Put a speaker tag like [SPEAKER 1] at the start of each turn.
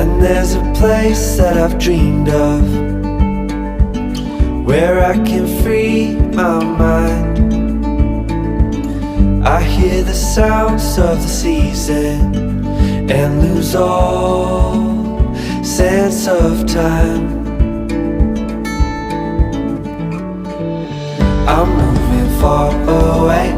[SPEAKER 1] And there's a place that I've dreamed of, where I can free my mind. I hear the sounds of the season and lose all sense of time. I'm moving far away,